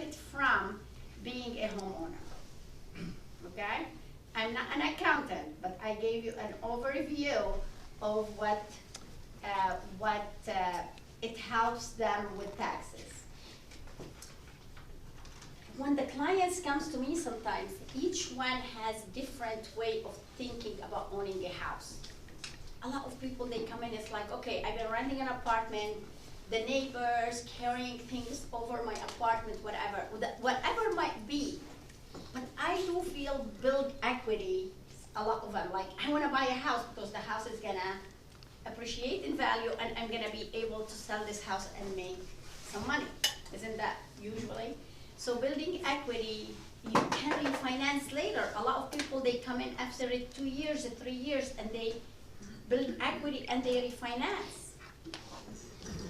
benefit from being a homeowner. Okay? I'm not an accountant, but I gave you an overview of what it helps them with taxes. When the clients comes to me sometimes, each one has different way of thinking about owning a house. A lot of people, they come in, it's like, okay, I've been renting an apartment, the neighbors carrying things over my apartment, whatever might be. But I do feel build equity, a lot of them, like, I wanna buy a house because the house is gonna appreciate in value and I'm gonna be able to sell this house and make some money. Isn't that usually? So building equity, you can refinance later. A lot of people, they come in after 2 years or 3 years and they build equity and they refinance.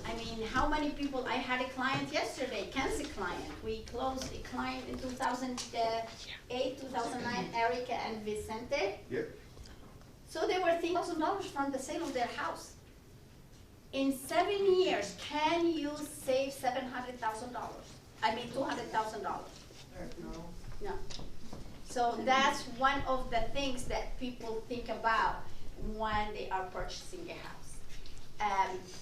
I mean, how many people, I had a client yesterday, Kansas client. We closed a client in 2008, 2009, Erica and Vicente. Yep. So they were $1,000 from the sale of their house. In 7 years, can you save $700,000? I mean, $200,000. No. So that's one of the things that people think about when they are purchasing a house.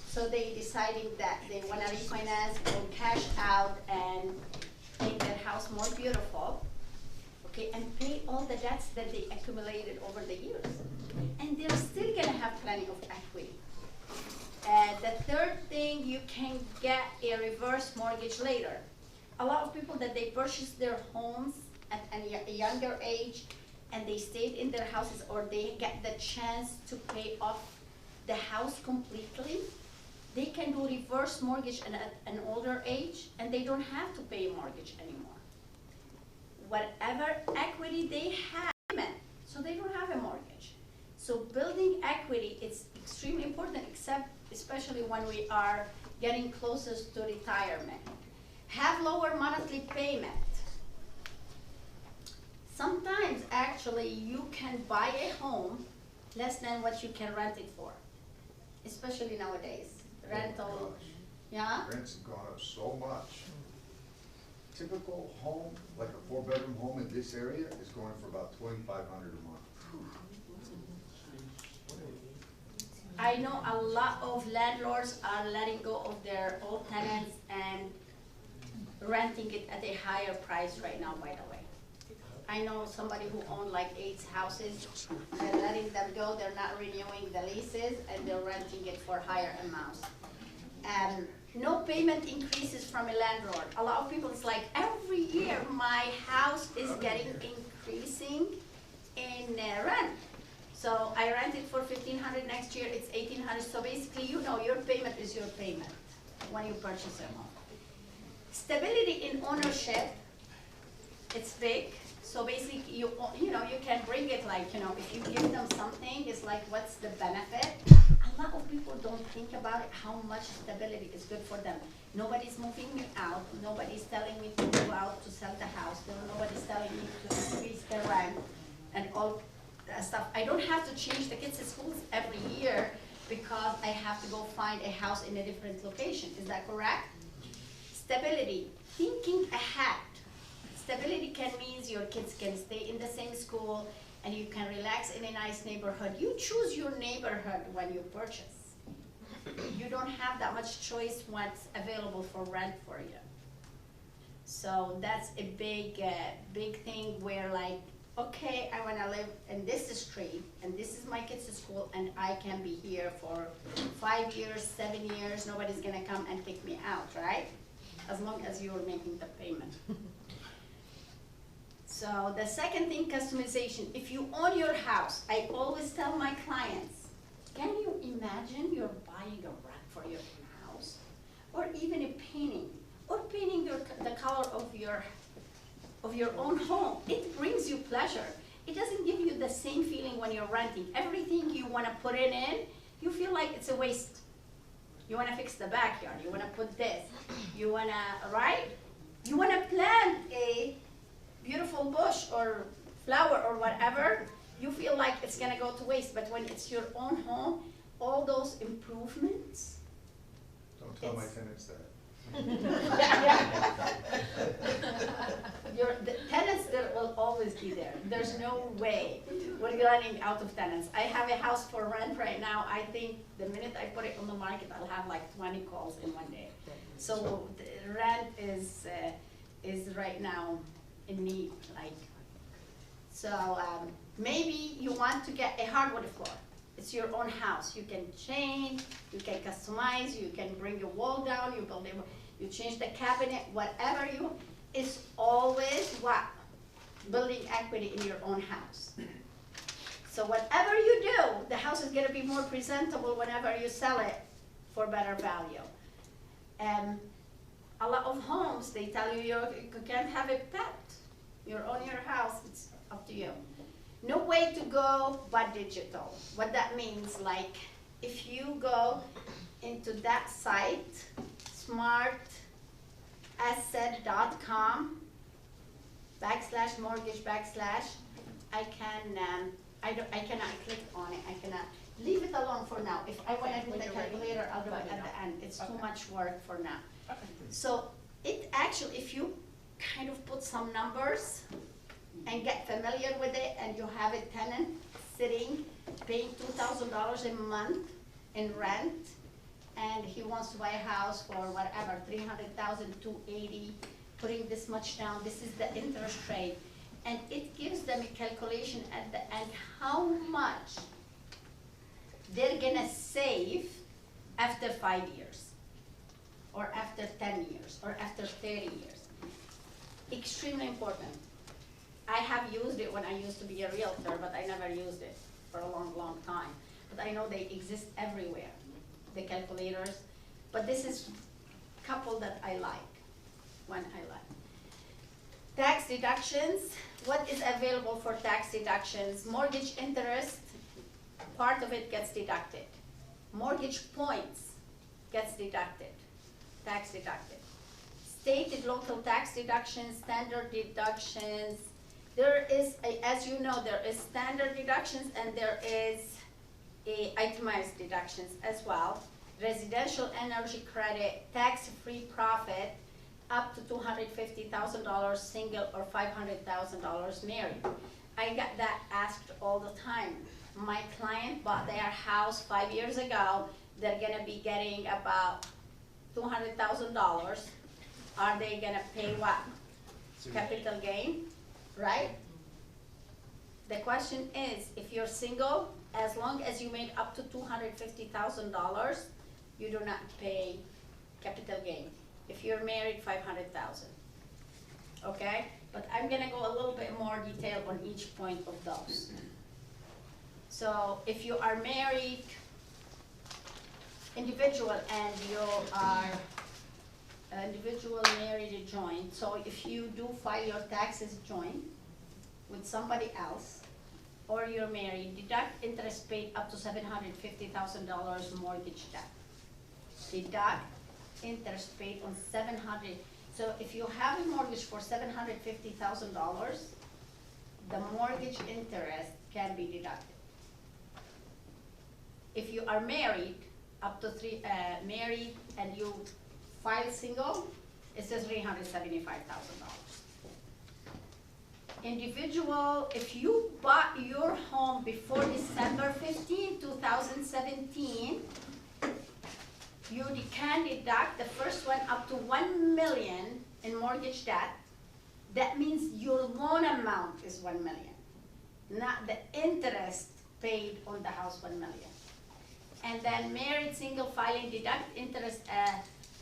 So they deciding that they want to refinance and cash out and make their house more beautiful, okay, and pay all the debts that they accumulated over the years. And they're still gonna have plenty of equity. The third thing, you can get a reverse mortgage later. A lot of people that they purchase their homes at a younger age and they stayed in their houses or they get the chance to pay off the house completely, they can do reverse mortgage at an older age and they don't have to pay a mortgage anymore. Whatever equity they have, so they don't have a mortgage. So building equity is extremely important, especially when we are getting closest to retirement. Have lower monthly payment. Sometimes actually you can buy a home less than what you can rent it for, especially nowadays. Rental, yeah? Rents have gone up so much. Typical home, like a 4-bedroom home in this area, is going for about $2,500 a month. I know a lot of landlords are letting go of their old tenants and renting it at a higher price right now, by the way. I know somebody who owned like 8 houses, they're letting them go, they're not renewing the leases, and they're renting it for higher amounts. No payment increases from a landlord. A lot of people, it's like, every year my house is getting increasing in rent. So I rent it for $1,500, next year it's $1,800, so basically, you know, your payment is your payment when you purchase a home. Stability in ownership, it's big. So basically, you know, you can bring it like, you know, if you give them something, it's like, what's the benefit? A lot of people don't think about it, how much stability is good for them. Nobody's moving me out. Nobody's telling me to go out to sell the house. Nobody's telling me to increase the rent and all that stuff. I don't have to change the kids' schools every year because I have to go find a house in a different location. Is that correct? Stability, thinking ahead. Stability can mean your kids can stay in the same school and you can relax in a nice neighborhood. You choose your neighborhood when you purchase. You don't have that much choice what's available for rent for you. So that's a big thing where like, okay, I wanna live in this street and this is my kids' school and I can be here for 5 years, 7 years, nobody's gonna come and kick me out, right? As long as you're making the payment. So the second thing, customization. If you own your house, I always tell my clients, can you imagine you're buying a rack for your house? Or even a painting, or painting the color of your own home. It brings you pleasure. It doesn't give you the same feeling when you're renting. Everything you wanna put it in, you feel like it's a waste. You wanna fix the backyard, you wanna put this, you wanna, right? You wanna plant a beautiful bush or flower or whatever, you feel like it's gonna go to waste, but when it's your own home, all those improvements. Don't tell my tenants that. electricity there. There's no way we're running out of tenants. I have a house for rent right now. I think the minute I put it on the market, I'll have like 20 calls in one day. So the rent is right now in need, like. So maybe you want to get a hardwood floor. It's your own house. You can change, you can customize, you can bring your wall down, you build it, you change the cabinet, whatever you, it's always what? Building equity in your own house. So whatever you do, the house is gonna be more presentable whenever you sell it for better value. A lot of homes, they tell you you can't have a pet. You own your house, it's up to you. No way to go but digital. What that means, like, if you go into that site, smartasset.com /mortgage / I cannot click on it. I cannot leave it alone for now. If I want to do the calculator, I'll do it at the end. It's too much work for now. So it actually, if you kind of put some numbers and get familiar with it, and you have a tenant sitting, paying $2,000 a month in rent, and he wants to buy a house for whatever, $300,000, $280,000, putting this much down, this is the interest rate. And it gives them a calculation at the end how much they're gonna save after 5 years, or after 10 years, or after 30 years. Extremely important. I have used it when I used to be a realtor, but I never used it for a long, long time. But I know they exist everywhere, the calculators. But this is a couple that I like, one I like. Tax deductions, what is available for tax deductions? Mortgage interest, part of it gets deducted. Mortgage points gets deducted, tax deducted. State and local tax deductions, standard deductions. There is, as you know, there is standard deductions and there is itemized deductions as well. Residential energy credit, tax-free profit, up to $250,000 single or $500,000 married. I get that asked all the time. My client bought their house 5 years ago. They're gonna be getting about $200,000. Are they gonna pay what? Capital gain, right? The question is, if you're single, as long as you made up to $250,000, you do not pay capital gain. If you're married, $500,000. Okay? But I'm gonna go a little bit more detail on each point of those. So if you are married, individual, and you are individual, married, joint. So if you do file your taxes joint with somebody else, or you're married, deduct interest paid up to $750,000 mortgage debt. Deduct interest paid on $700,000. So if you have a mortgage for $750,000, the mortgage interest can be deducted. If you are married, up to married, and you file single, it says $375,000. Individual, if you bought your home before December 15, 2017, you can deduct the first one up to $1 million in mortgage debt. That means your loan amount is $1 million, not the interest paid on the house, $1 million. And then married, single, filing, deduct interest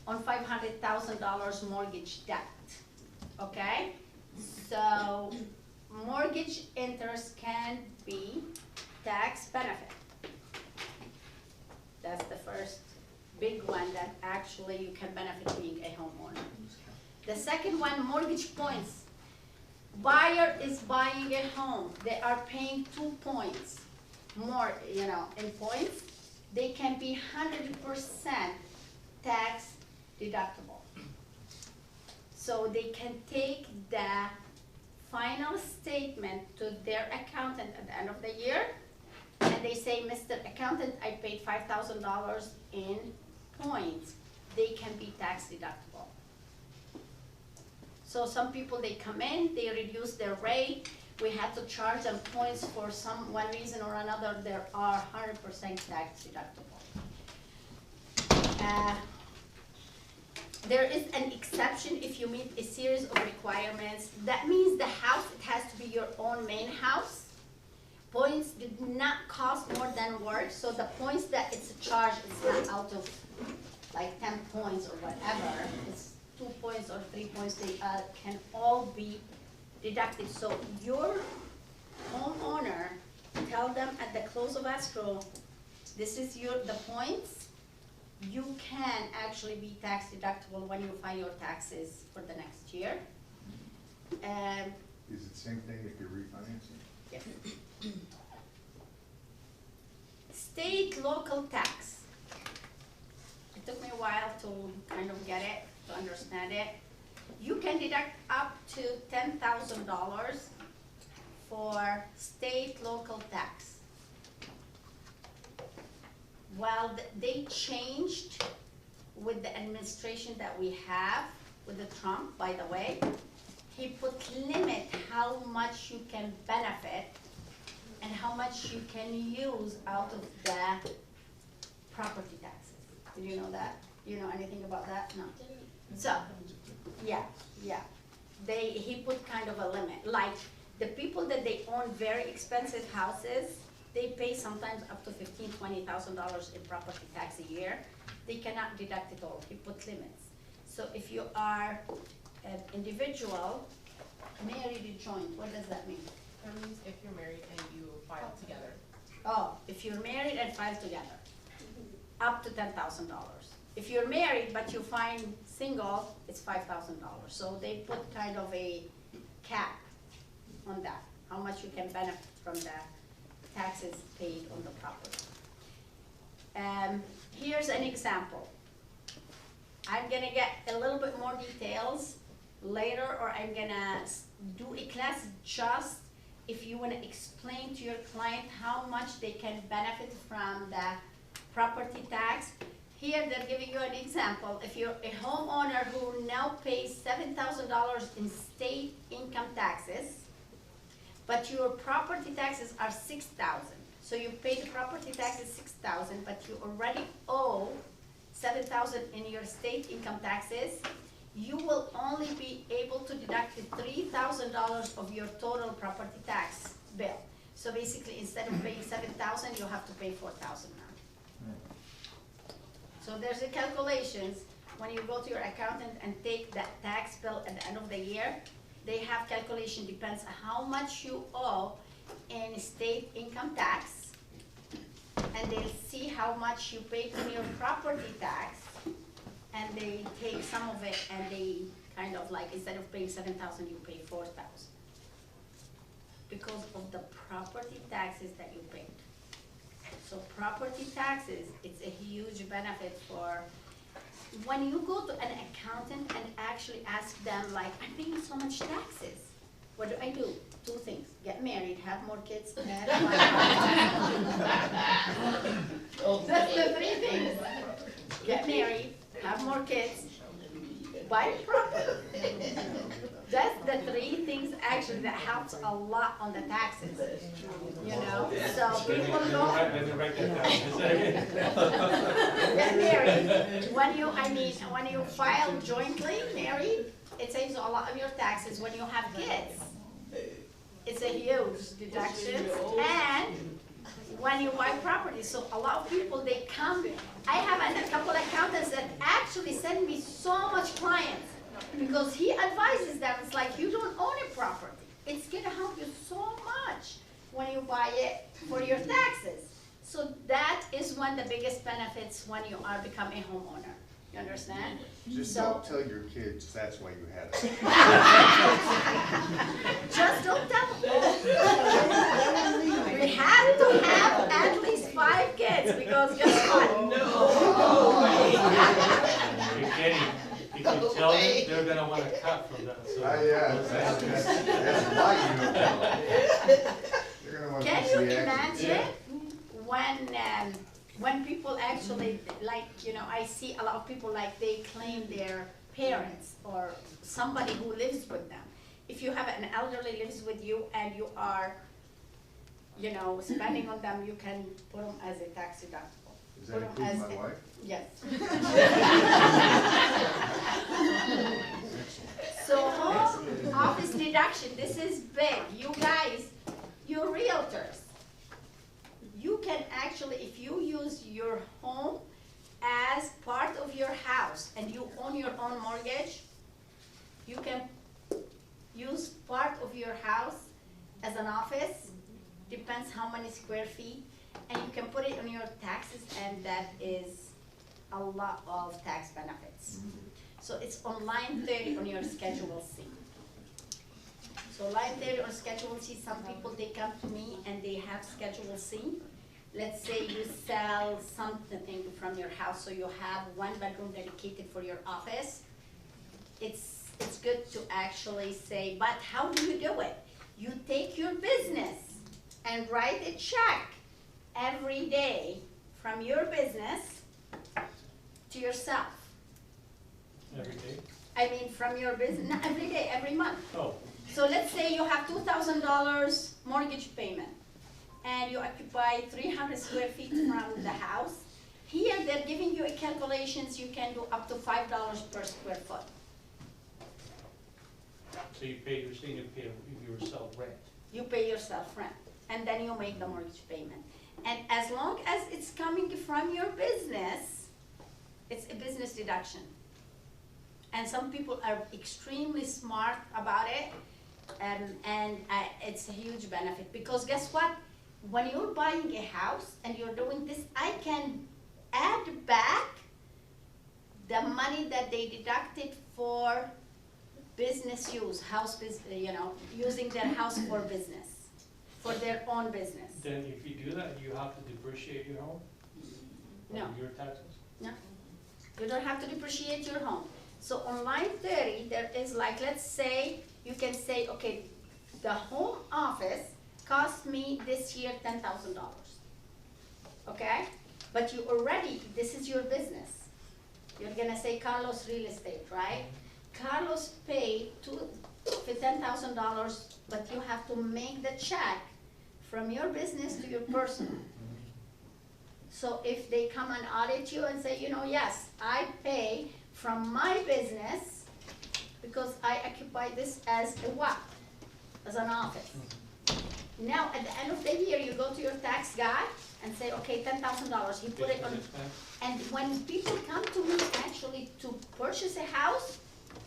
on $500,000 mortgage debt, okay? So mortgage interest can be tax benefit. That's the first big one that actually you can benefit being a homeowner. The second one, mortgage points. Buyer is buying a home. They are paying 2 points more, in points. They can be 100% tax deductible. So they can take the final statement to their accountant at the end of the year, and they say, Mr. Accountant, I paid $5,000 in points. They can be tax deductible. So some people, they come in, they reduce their rate we had to charge them points for one reason or another, they are 100% tax deductible. There is an exception if you meet a series of requirements. That means the house, it has to be your own main house. Points did not cost more than work, so the points that it's charged, it's not out of like 10 points or whatever. It's 2 points or 3 points, they can all be deducted. So your homeowner, tell them at the close of escrow, this is the points. You can actually be tax deductible when you file your taxes for the next year. Is it the same thing if you're refinancing? Yes. State local tax. It took me a while to kind of get it, to understand it. You can deduct up to $10,000 for state local tax. Well, they changed with the administration that we have, with the Trump, by the way. He put limit how much you can benefit and how much you can use out of the property taxes. Did you know that? Do you know anything about that? No. So, yeah. He put kind of a limit. Like the people that they own very expensive houses, they pay sometimes up to $15,000, $20,000 in property tax a year. They cannot deduct it all. He put limits. So if you are an individual, married or joint, what does that mean? That means if you're married and you file together. Oh, if you're married and file together, up to $10,000. If you're married but you find single, it's $5,000. So they put kind of a cap on that, how much you can benefit from the taxes paid on the property. Here's an example. I'm gonna get a little bit more details later, or I'm gonna do a class just if you wanna explain to your client how much they can benefit from the property tax. Here they're giving you an example. If you're a homeowner who now pays $7,000 in state income taxes, but your property taxes are $6,000. So you pay the property taxes $6,000, but you already owe $7,000 in your state income taxes. You will only be able to deduct $3,000 of your total property tax bill. So basically, instead of paying $7,000, you have to pay $4,000 now. So there's a calculations when you go to your accountant and take that tax bill at the end of the year. They have calculation, depends on how much you owe in state income tax, and they'll see how much you pay in your property tax, and they take some of it and they kind of like, instead of paying $7,000, you pay $4,000 because of the property taxes that you paid. So property taxes, it's a huge benefit for when you go to an accountant and actually ask them, like, I'm paying so much taxes. What do? 2 things. Get married, have more kids, and that's the 3 things. Get married, have more kids, buy property. That's the 3 things actually that helps a lot on the taxes. You know? So people go get married. When you file jointly married, it saves a lot of your taxes. When you have kids, it's a huge deduction. And when you buy property, so a lot of people, they come. I have a couple of accountants that actually send me so much clients because he advises them. It's like, you don't own a property. It's gonna help you so much when you buy it for your taxes. So that is one of the biggest benefits when you are becoming a homeowner. You understand? Just don't tell your kids that's why you had it. Just don't tell them. We have to have at least 5 kids because guess what? You're kidding. If you tell them, they're gonna want to cut from that. So Yeah, that's why you don't tell them. They're gonna want to Can see you the action. imagine when people actually, like, you know, I see a lot of people like they claim their parents or somebody who lives with them. If you have an elderly lives with you and you are, you know, spending on them, you can put them as a tax deductible. Does that Put 'em include as my a- wife? Yes. So home office deduction, this is big. You guys, you realtors, you can actually, if you use your home as part of your house and you own your own mortgage, you can use part of your house as an office, depends how many square feet, and you can put it on your taxes, and that is a lot of tax benefits. So it's on line 30 on your Schedule C. So line 30 on Schedule C, some people, they come to me and they have Schedule C. Let's say you sell something from your house, so you have one bedroom dedicated for your office. It's good to actually say, but how do you do it? You take your business and write a check every day from your business to yourself. Every day? I mean, from your business, not every day, every month. Oh, So let's say you have $2,000 mortgage payment and you occupy 300 square feet from the house. Here, they're giving you a calculations, you can do up to $5 per square foot. so you pay, you're saying you pay yourself rent. You pay yourself rent, and then you make the mortgage payment. And as long as it's coming from your business, it's a business deduction. And some people are extremely smart about it, and it's a huge benefit, because guess what? When you're buying a house and you're doing this, I can add back the money that they deducted for business use, house you know, using their house for business, for their own business. Then if you do that, you have to depreciate your home? No. From your taxes? No, you don't have to depreciate your home. So on line 30, there is like, let's say, you can say, okay, the home office cost me this year $10,000, okay? But you already, this is your business. You're gonna say Carlos Real Estate, right? Carlos paid for $10,000, but you have to make the check from your business to your personal. So if they come and audit you and say, you know, yes, I pay from my business because I occupy this as a what? As an office. Now, at the end of the year, you go to your tax guy and say, okay, $10,000, he put it on. Business expense? And when people come to me actually to purchase a house,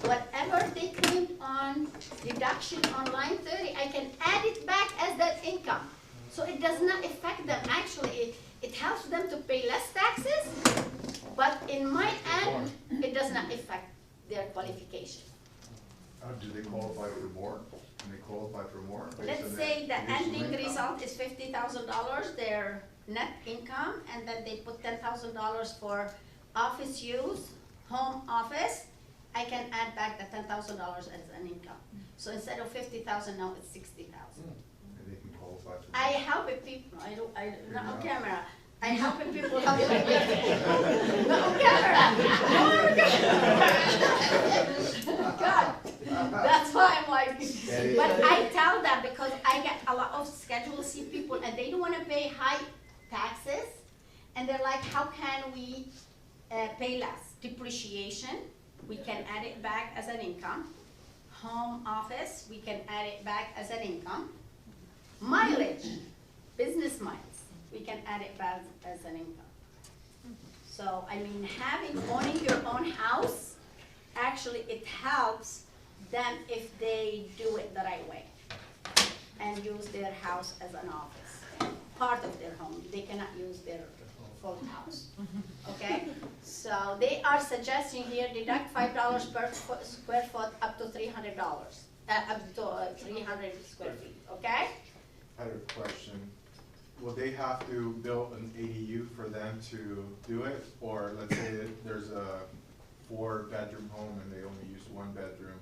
whatever they claimed on deduction on line 30, I can add it back as that income. So it does not affect them. Actually, it helps them to pay less taxes, but in my end, it does not affect their qualification. Do they qualify for more? Can they qualify for more? based Let's on say the their additional ending income? result is $50,000, their net income, and then they put $10,000 for office use, home office. I can add back the $10,000 as an income. So instead of $50,000, now it's $60,000. And they can qualify for I more. help people, not on camera. I help people how to get, not on camera. God, that's why I'm like, but I tell them because I get a lot of Schedule C people and they don't wanna pay high taxes. And they're like, how can we pay less? Depreciation, we can add it back as an income. Home office, we can add it back as an income. Mileage, business miles, we can add it back as an income. So, I mean, owning your own house, actually it helps them if they do it the right way and use their house as an office, part of their home. They cannot use their full house, okay? So they are suggesting here deduct $5 per square foot up to $300, up to 300 square feet, okay? I had a question. Will they have to build an ADU for them to do it? Or let's say that there's a 4-bedroom home and they only use 1 bedroom.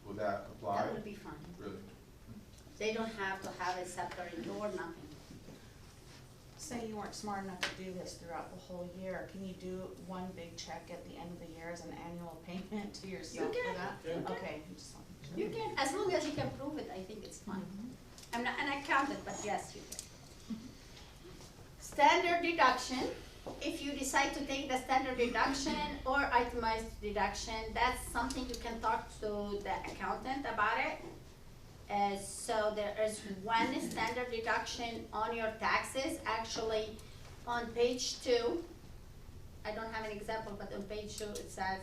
Will that apply? That would be fine. Really? They don't have to have a separate door, nothing. Say you weren't smart enough to do this throughout the whole year, can you do one big check at the end of the year as an annual payment to yourself can. for that? Yeah. Okay, just wanted to You can, as long as you can prove it, I think it's fine. I'm not an accountant, but yes, you can. Standard deduction, if you decide to take the standard deduction or itemized deduction, that's something you can talk to the accountant about it. So there is one standard deduction on your taxes, actually on page 2. I don't have an example, but on page 2 it says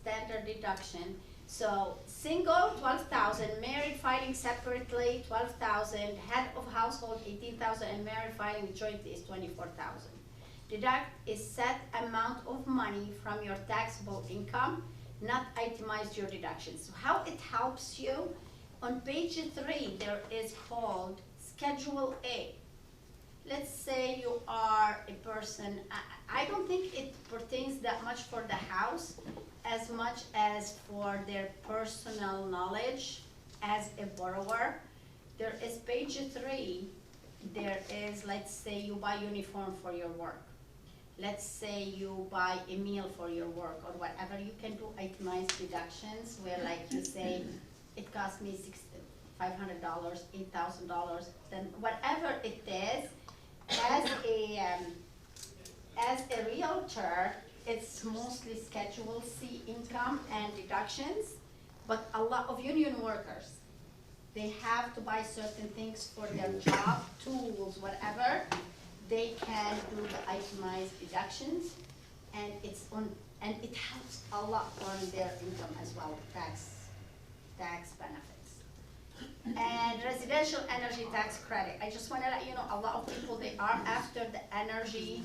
standard deduction. So single, 12,000, married filing separately, 12,000, head of household, 18,000, and married filing jointly is 24,000. Deduct a set amount of money from your taxable income, not itemize your deductions. So how it helps you, on page 3, there is called Schedule A. Let's say you are a person, I don't think it pertains that much for the house as much as for their personal knowledge as a borrower. There is page 3, there is, let's say you buy uniform for your work. Let's say you buy a meal for your work or whatever, you can do itemized deductions where like you say, it cost me $500, $8,000, then whatever it is, as a realtor, it's mostly Schedule C income and deductions, but a lot of union workers, they have to buy certain things for their job, tools, whatever, they can do the itemized deductions, and it helps a lot on their income as well, tax benefits. And residential energy tax credit. I just want to let you know, a lot of people, they are after the energy,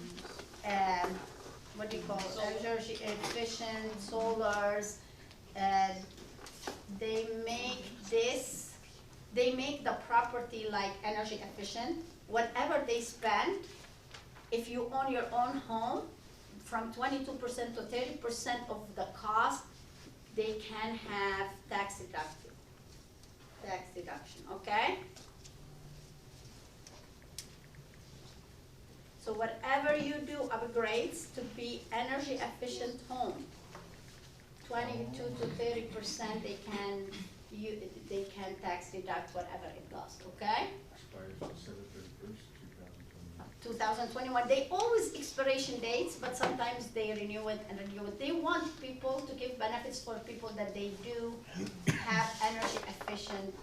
what do you call it? Energy efficient, solars. They make the property like energy efficient. Whatever they spend, if you own your own home, from 22% to 30% of the cost, they can have tax deduction, okay? So whatever you do upgrades to be energy efficient home, 22 to 30% they can tax deduct whatever it costs, okay? Expires December 31st, 2021, they always expiration dates, but sometimes they renew it and renew it. They want people to give benefits for people that they do have energy efficient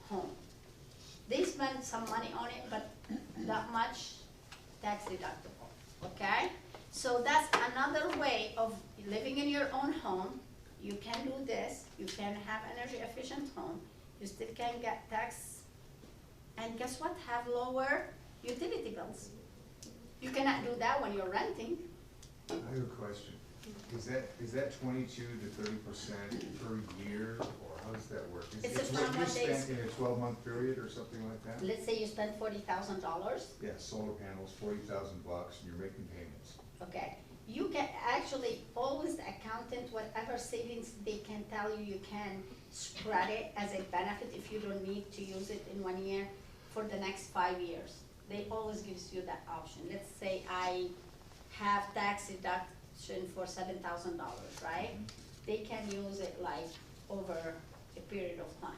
home. They spend some money on it, but that much tax deductible, okay? So that's another way of living in your own home. You can do this, you can have energy efficient home, you still can get tax, and guess what, have lower utility bills. You cannot do that when you're renting. I have a question. Is that 22 to 30% per year, or how does that work? It's It's a what you from spent days. in a 12-month period or something like that? Let's say you spend $40,000, Yeah, solar panels, $40,000 and you're making payments. okay? You can actually, always the accountant, whatever savings they can tell you, you can spread it as a benefit if you don't need to use it in 1 year for the next 5 years. They always gives you that option. Let's say I have tax deduction for $7,000, right? They can use it like over a period of time.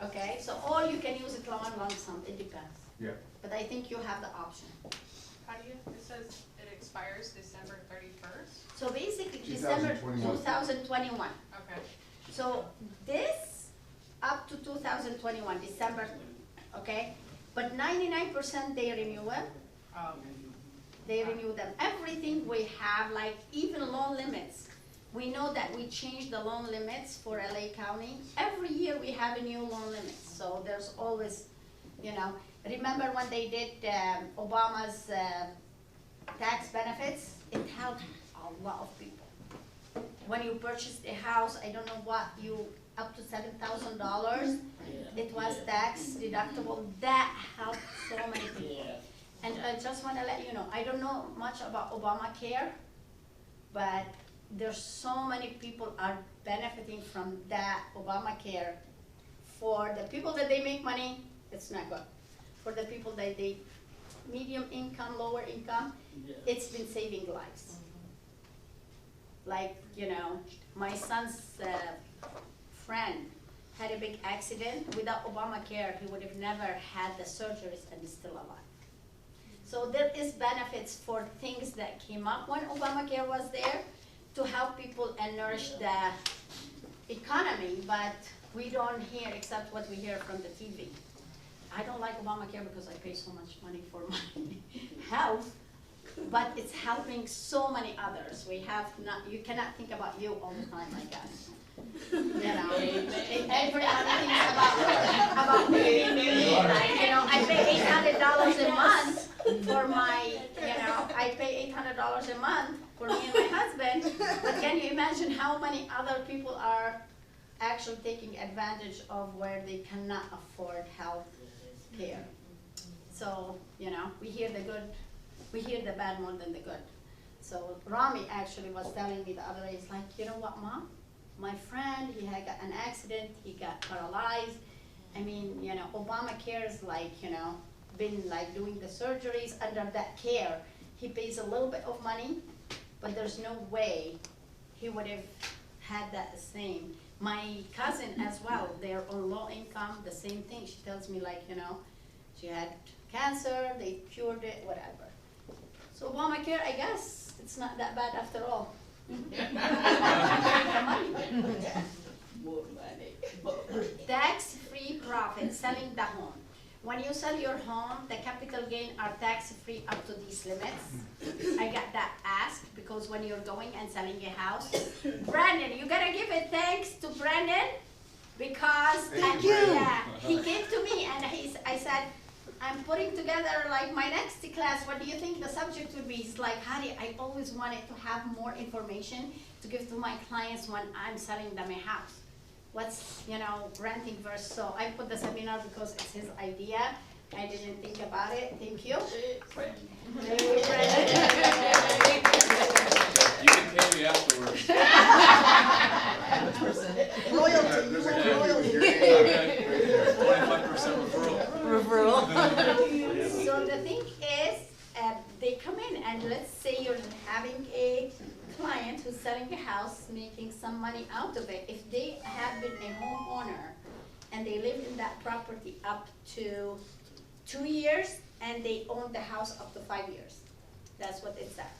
Okay. Okay, so or you can use it lump sum, it depends. Yeah. But I think you have the option. How do you, it says it expires December 31st? So basically, December 2021. 2021. Okay. So this up to 2021, December, okay? But 99% they renew it. They renew them. Everything we have, like even loan limits. We know that we changed the loan limits for LA County. Every year we have a new loan limit. So there's always, you know, remember when they did Obama's tax benefits? It helped a lot of people. When you purchased a house, I don't know what, you up to $7,000, it was tax deductible. That helped so many people. And I just want to let you know, I don't know much about Obamacare, but there's so many people are benefiting from that Obamacare. For the people that they make money, it's not good. For the people that they medium income, lower income, it's been saving lives. Like, you know, my son's friend had a big accident. Without Obamacare, he would have never had the surgeries and is still alive. So there is benefits for things that came up when Obamacare was there to help people and nourish the economy, but we don't hear except what we hear from the TV. I don't like Obamacare because I pay so much money for my health, but it's helping so many others. We have not, you cannot think about you all the time, I guess. You know, everybody thinks about me. You know, I pay $800 a month for my, you know, I pay $800 a month for me and my husband, but can you imagine how many other people are actually taking advantage of where they cannot afford health care? So, you know, we hear the good, we hear the bad more than the good. So Rami actually was telling me the other day, he's like, you know what, Mom? My friend, he had got an accident, he got paralyzed. I mean, you know, Obamacare is like, you know, been like doing the surgeries under that care. He pays a little bit of money, but there's no way he would have had that same. My cousin as well, they're on low income, the same thing. She tells me like, you know, she had cancer, they cured it, whatever. So Obamacare, I guess, it's not that bad after all. More money. Tax-free profit, selling the home. When you sell your home, the capital gain are tax-free up to these limits. I got that asked because when you're going and selling a house, Brandon, you gotta give it thanks to Brandon because yeah, he came to me and I said, I'm putting together like my next class. What do you think the subject would be? He's like, Hadi, I always wanted to have more information to give to my clients when I'm selling them a house. What's, you know, renting versus, so I put the seminar because it's his idea. I didn't think about it. Thank you. Thank you, Brandon. You can pay me afterwards. Royalty, you want royalty. 25% referral. So the thing is, they come in and let's say you're having a client who's selling a house, making some money out of it. If they have been a homeowner and they lived in that property up to 2 years and they own the house up to 5 years, that's what it said.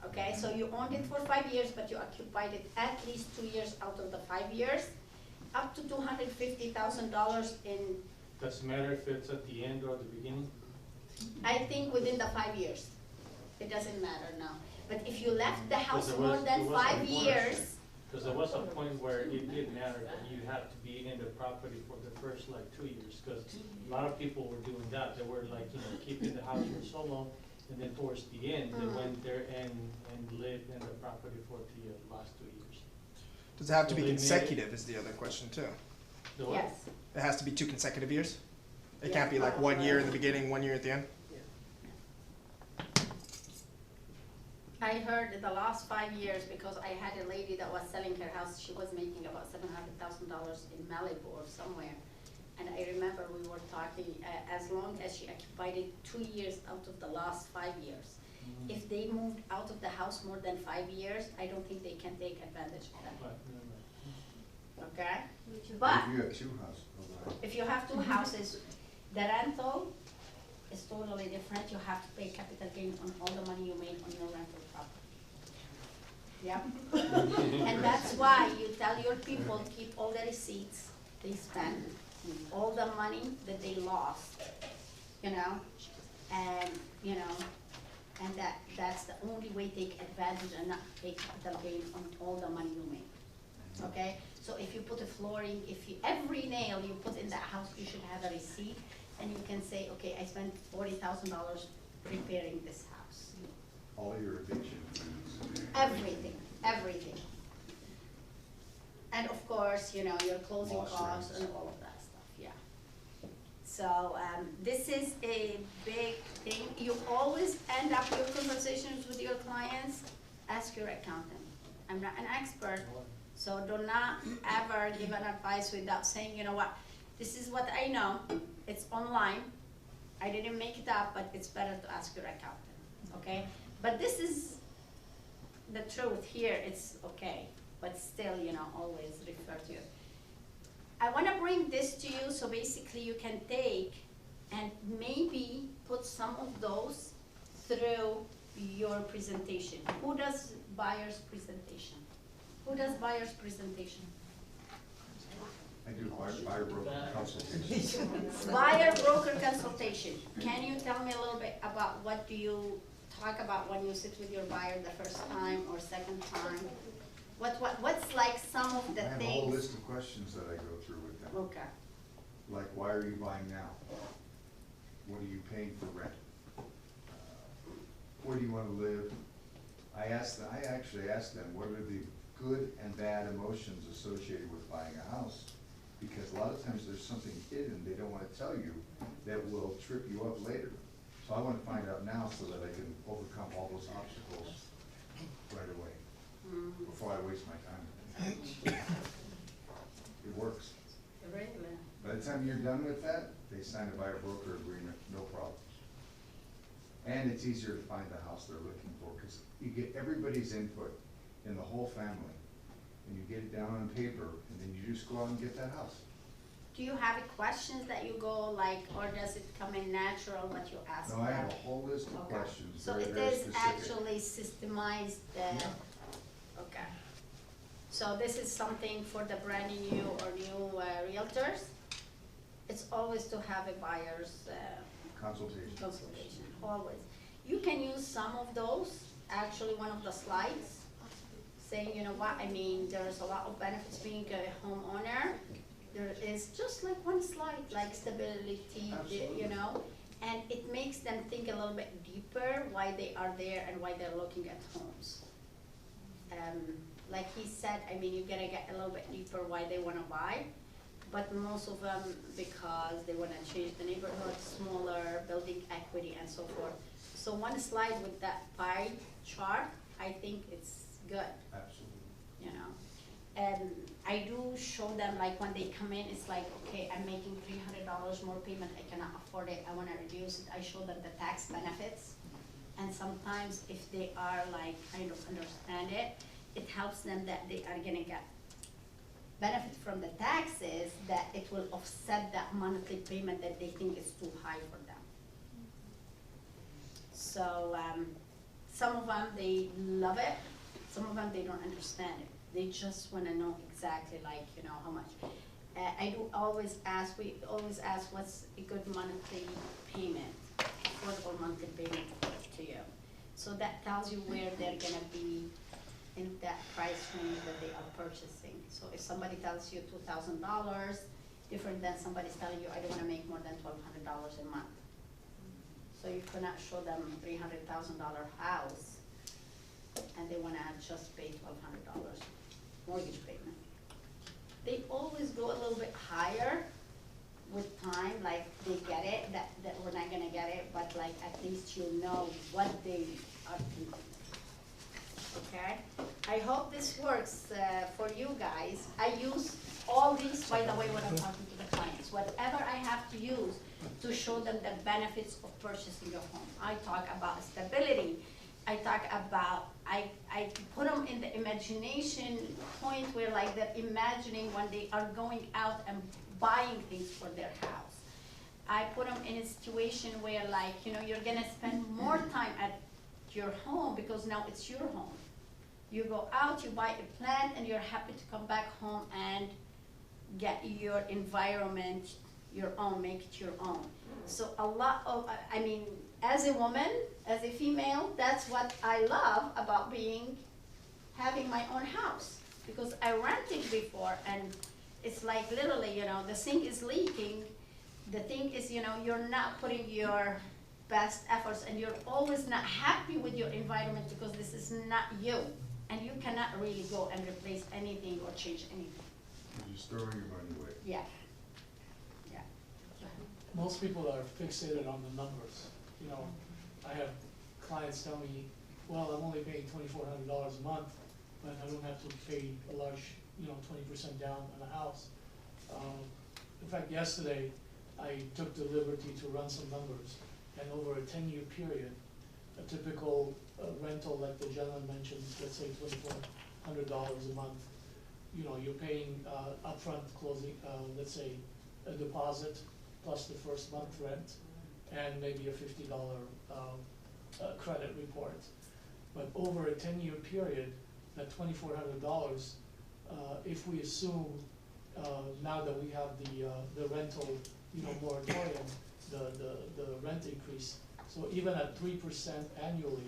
Okay, so you owned it for 5 years, but you occupied it at least 2 years out of the 5 years, up to $250,000 in. Doesn't matter if it's at the end or the beginning? I think within the 5 years. It doesn't matter now. But if you left the house more than 5 years. Because there was a point where it did matter that you had to be in the property for the first like 2 years. Because a lot of people were doing that. They were like, you know, keeping the house for so long. And then towards the end, they went there and lived in the property for the last 2 years. Does it have to So be they made consecutive is the other question too. The what? Yes. It has to be 2 consecutive years? It Yeah. can't be like 1 year in the beginning, 1 year at the end? I heard the last 5 years because I had a lady that was selling her house. She was making about $700,000 in Malibu or somewhere. And I remember we were talking, as long as she occupied it 2 years out of the last 5 years. If they moved out of the house more than 5 years, I don't think they can take advantage of that. Okay? But If you have 2 houses. if you have 2 houses, the rental is totally different. You have to pay capital gain on all the money you made on your rental property. Yeah? And that's why you tell your people, keep all the receipts they spend, all the money that they lost, you know, and, you know, and that's the only way to take advantage and not pay capital gain on all the money you made. Okay? So if you put a flooring, if you, every nail you put in that house, you should have a receipt, and you can say, okay, I spent $40,000 repairing this house. All your eviction fees. Everything, everything. And of course, you know, your closing Lost costs rents. and all of that stuff, yeah. So, this is a big thing. You always end up your conversations with your clients, ask your accountant. I'm not an expert, so do not ever give an advice without saying, you know what, this is what I know, it's online, I didn't make it up, but it's better to ask your accountant, okay? But this is the truth here, it's okay. but still, always refer to it. I wanna bring this to you, so basically you can take and maybe put some of those through your presentation. Who does buyer's presentation? Who does buyer's presentation? I do buyer broker consultation. Buyer broker consultation. Can you tell me a little bit about what do you talk about when you sit with your buyer the first time or second time? What's like some of I the have a whole things? list of questions that I go through with them. Okay. Like, why are you buying now? What are you paying for rent? Where do you wanna live? I actually ask them, what are the good and bad emotions associated with buying a house? Because a lot of times there's something hidden they don't wanna tell you that will trip you up later. So I wanna find out now so that I can overcome all those obstacles right away, before I waste my time. It works. Regular. By the time you're done with that, they sign a buyer broker agreement, no problems. And it's easier to find the house they're looking for, because you get everybody's input in the whole family, and you get it down on paper, and then you just go out and get that house. Do you have questions that you go like, or does it come in natural what you ask No, them? I have a whole list of Okay. questions, So very, it very is specific. actually systemized, Yeah. okay. So this is something for the brand new or new realtors. It's always to have a buyer's Consultation. consultation, always. You can use some of those, actually one of the slides, saying, you know what, I mean, there's a lot of benefits being a homeowner. There is just like one slide, like stability, Absolutely. and it makes them think a little bit deeper why they are there and why they're looking at homes. Like he said, I mean, you're gonna get a little bit deeper why they wanna buy, but most of them because they wanna change the neighborhood, smaller, building equity and so forth. So one slide with that pie chart, I think it's good. Absolutely. And I do show them, like, when they come in, it's like, okay, I'm making $300 more payment, I cannot afford it, I wanna reduce it. I show them the tax benefits. And sometimes if they are like, kind of understand it, it helps them that they are gonna get benefit from the taxes, that it will offset that monthly payment that they think is too high for them. So, some of them, they love it, some of them, they don't understand it. They just wanna know exactly, like, how much. I do always ask, we always ask, what's a good monthly payment, affordable monthly payment to you? So that tells you where they're gonna be in that price range that they are purchasing. So if somebody tells you $2,000, different than somebody's telling you, I don't wanna make more than $1,200 a month. So you cannot show them $300,000 house, and they wanna just pay $1,200 mortgage payment. They always go a little bit higher with time, like they get it, that we're not gonna get it, but like at least you know what they are thinking. Okay? I hope this works for you guys. I use all these, by the way, when I'm talking to the clients. Whatever I have to use to show them the benefits of purchasing a home. I talk about stability. I talk about, I put them in the imagination point where like they're imagining when they are going out and buying things for their house. I put them in a situation where like, you're gonna spend more time at your home because now it's your home. You go out, you buy a plant, and you're happy to come back home and get your environment your own, make it your own. So a lot of, I mean, as a woman, as a female, that's what I love about having my own house. Because I rented before, and it's like literally, the sink is leaking. The thing is, you're not putting your best efforts, and you're always not happy with your environment because this is not you. And you cannot really go and replace anything or change anything. You're just throwing your money away. Yeah. Most people are fixated on the numbers. I have clients tell me, well, I'm only paying $2,400 a month, but I don't have to pay a large, 20% down on a house. In fact, yesterday, I took the liberty to run some numbers, and over a 10-year period, a typical rental, like the gentleman mentioned, let's say $2,400 a month, you know, you're paying, upfront closing, let's say, a deposit plus the first month rent, and maybe a $50 credit report. But over a 10-year period, that $2,400, if we assume, now that we have the rental, you know, moratorium, the rent increase, so even at 3% annually,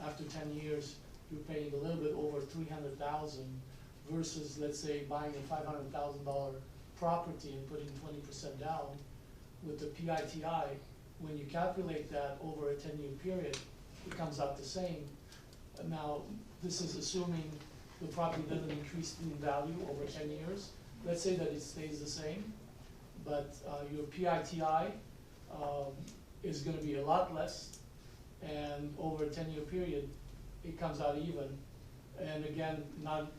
after 10 years, you're paying a little bit over $300,000 versus, let's say, buying a $500,000 property and putting 20% down. With the PITI, when you calculate that over a 10-year period, it comes out the same. Now, this is assuming the property doesn't increase in value over 10 years. Let's say that it stays the same, but your PITI is gonna be a lot less, and over a 10-year period, it comes out even. And again, not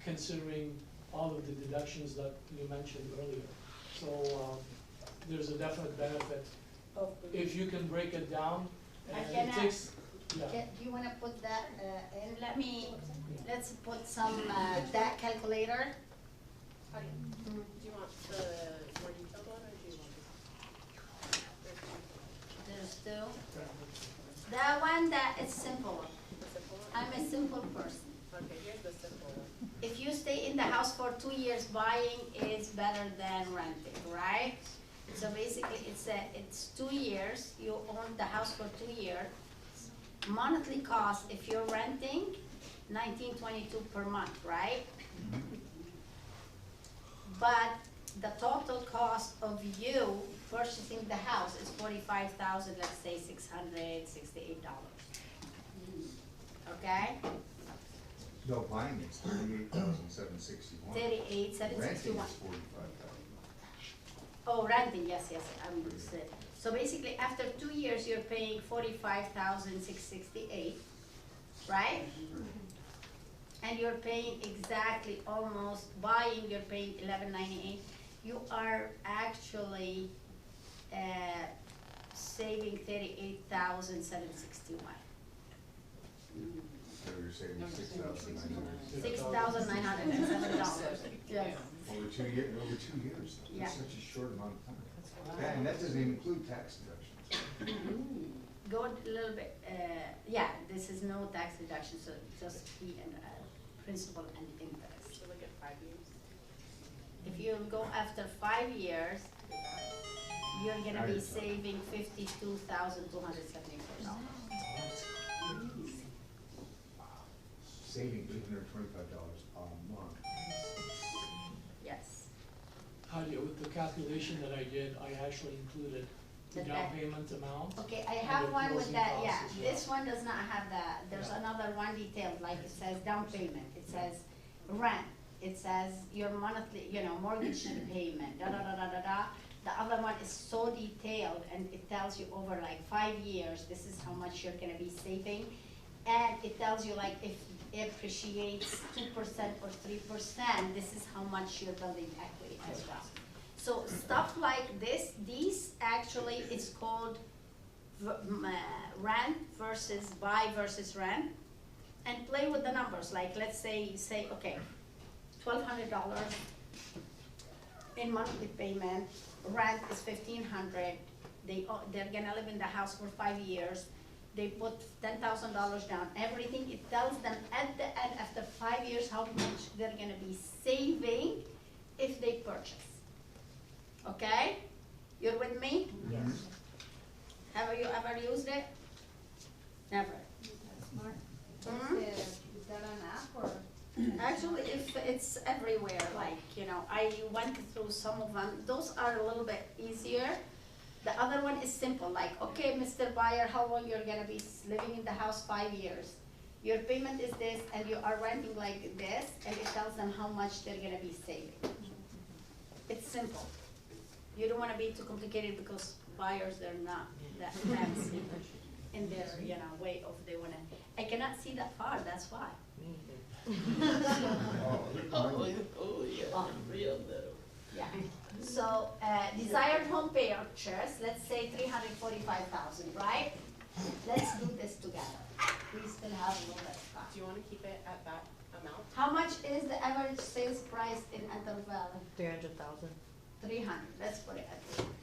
considering all of the deductions that you mentioned earlier. So there's a definite benefit. If you can break it down, and it takes, yeah. Do you wanna put that, in? Let's put some, that calculator. Do you want the more detailed one, or do you want There's two. The one that is simple. the simple one? I'm a simple person. Okay, here's the simple one. If you stay in the house for 2 years, buying is better than renting, right? So basically, it's 2 years, you own the house for 2 years. Monthly cost, if you're renting, $19.22 per month, right? But the total cost of you purchasing the house is $45,000, let's say $668. Okay? No, buying it's $38,761. 38,761. Renting is $45,000. Oh, renting, yes, I'm saying. So basically, after 2 years, you're paying $45,668, right? And you're paying exactly almost, buying, you're paying $11.98. You are actually saving $38,761. So you're saving $6,900. $6,907. Yes. Over 2 years, though. Yeah. That's such a short amount of time. Yeah, and that doesn't even include tax deductions. Go a little bit, yeah, this is no tax reduction, so just fee and principal and interest. So look at 5 years. If you go after 5 years, you're gonna be saving $52,274. Saving $825 a month. Yes. With the calculation that I did, I actually included the The down back- payment amount. Okay, I And have the one with closing that, yeah, costs as well. this one does not have that, there's Yeah. another one detailed, like it says down payment, it says rent, it says your monthly, you know, mortgage payment, da da da da da da. The other one is so detailed, and it tells you over like 5 years, this is how much you're gonna be saving. And it tells you like if it appreciates 2% or 3%, this is how much you're building equity as well. So stuff like this, these actually is called rent versus buy versus rent, and play with the numbers. Like let's say okay, $1,200 in monthly payment, rent is $1,500. They're gonna live in the house for 5 years. They put $10,000 down. Everything, it tells them at the end after 5 years how much they're gonna be saving if they purchase. Okay? You're with me? Yes. Have you ever used it? Never. Smart. Hmm? Is that an app or? Actually, if it's everywhere, like, you know, I went through some of them. Those are a little bit easier. The other one is simple, like, okay, Mr. Buyer, how long you're gonna be living in the house? 5 years. Your payment is this, and you are renting like this, and it tells them how much they're gonna be saving. It's simple. You don't wanna be too complicated because buyers, they're not that fancy in their, you know, way of they wanna, I cannot see that far, that's why. Real little. Yeah, so, desired home purchase, let's say 345,000, right? Let's do this together. We still have a little bit of time. Do you wanna keep it at that amount? How much is the average sales price in Antelope Valley? 300,000. 300, let's put it at 300.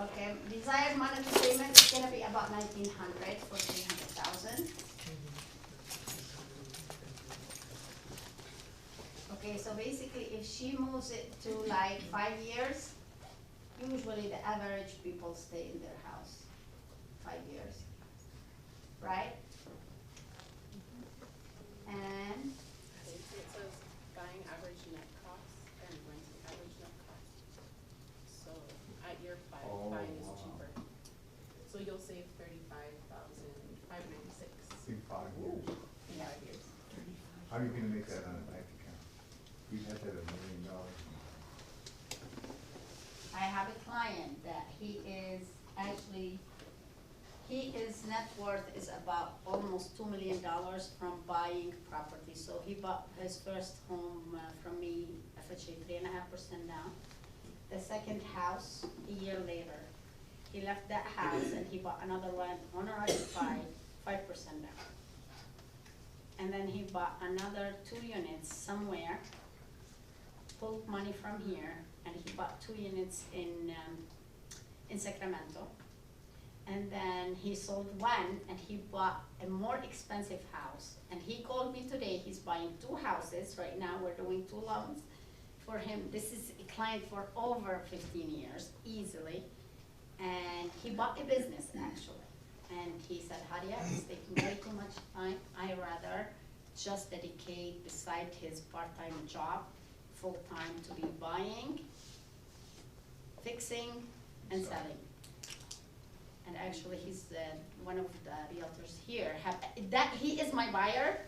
Okay, desired monthly payment is gonna be about 1,900 for 300,000. Okay, so basically if she moves it to like 5 years, usually the average people stay in their house 5 years, right? And Okay, so it says buying average net cost and renting average net cost. So at year five, Oh, buying is wow. cheaper. So you'll save 35,596 In 5 years. in 5 years. How are you gonna make that on a bank account? You'd have to have $1 million. I have a client that his net worth is about almost $2 million from buying property. So he bought his first home from me, FHA 3.5% down. The second house, a year later, he left that house and he bought another one, owner occupied, 5% down. And then he bought another 2 units somewhere, pulled money from here, and he bought 2 units in Sacramento. And then he sold one and he bought a more expensive house. And he called me today, he's buying 2 houses. Right now we're doing 2 loans for him. This is a client for over 15 years, easily. And he bought a business actually. And he said, Hadia, it's taking way too much time. I rather just dedicate beside his part-time job, full-time to be buying, fixing, and selling. And actually, he's one of the realtors here. He is my buyer.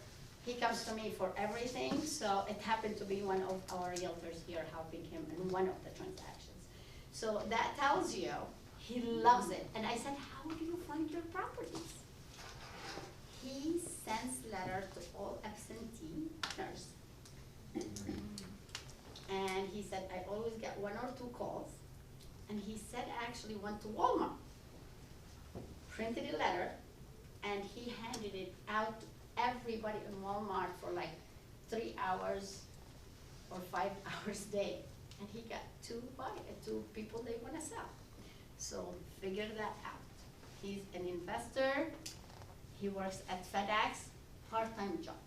He comes to me for everything. So it happened to be one of our realtors here helping him in one of the transactions. So that tells you he loves it. And I said, how do you find your properties? He sends letter to all absentee owners. And he said, I always get 1 or 2 calls. And he said actually went to Walmart, printed a letter, and he handed it out to everybody in Walmart for like 3 hours or 5 hours a day. And he got 2 people they want to sell. So figure that out. He's an investor. He works at FedEx, part-time job.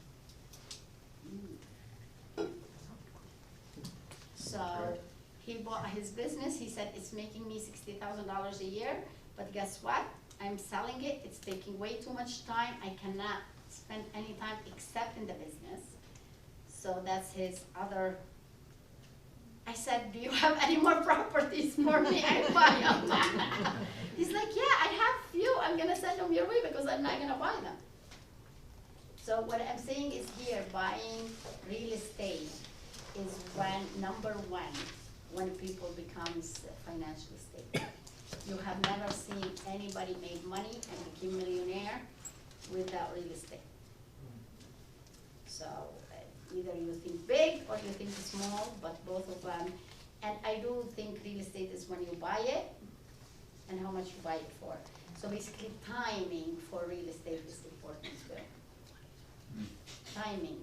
So he bought his business. He said, it's making me $60,000 a year, but guess what? I'm selling it. It's taking way too much time. I cannot spend any time except in the business. So that's his other. I said, do you have any more properties for me? I buy them. He's like, yeah, I have few. I'm going to send them your way because I'm not going to buy them. So what I'm saying is here, buying real estate is number one, when people becomes financially stable. You have never seen anybody make money and become millionaire without real estate. So either you think big or you think small, but both of them. And I do think real estate is when you buy it and how much you buy it for. So basically timing for real estate is important too. Timing.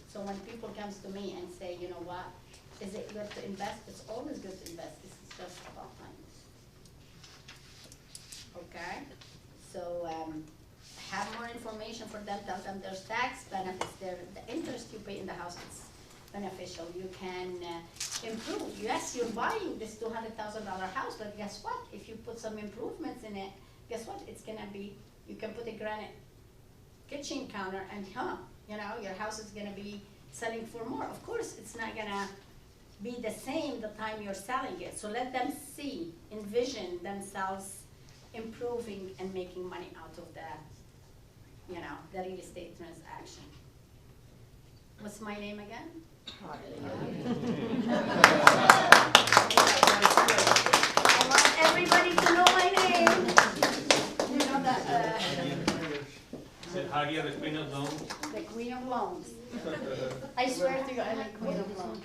So when people comes to me and say, you know what, is it good to invest? It's always good to invest. This is just about time. Okay? So have more information for them. Tell them there's tax benefits. The interest you pay in the house is beneficial. You can improve. Yes, you're buying this $200,000 house, but guess what? If you put some improvements in it, guess what? It's gonna be, you can put a granite kitchen counter and your house is gonna be selling for more. Of course, it's not gonna be the same the time you're selling it. So let them see, envision themselves improving and making money out of the real estate transaction. What's my name again? I want everybody to know my name. You know that. Said Hadia, the queen of loans. The queen of loans. I swear to you, I'm the queen of loans.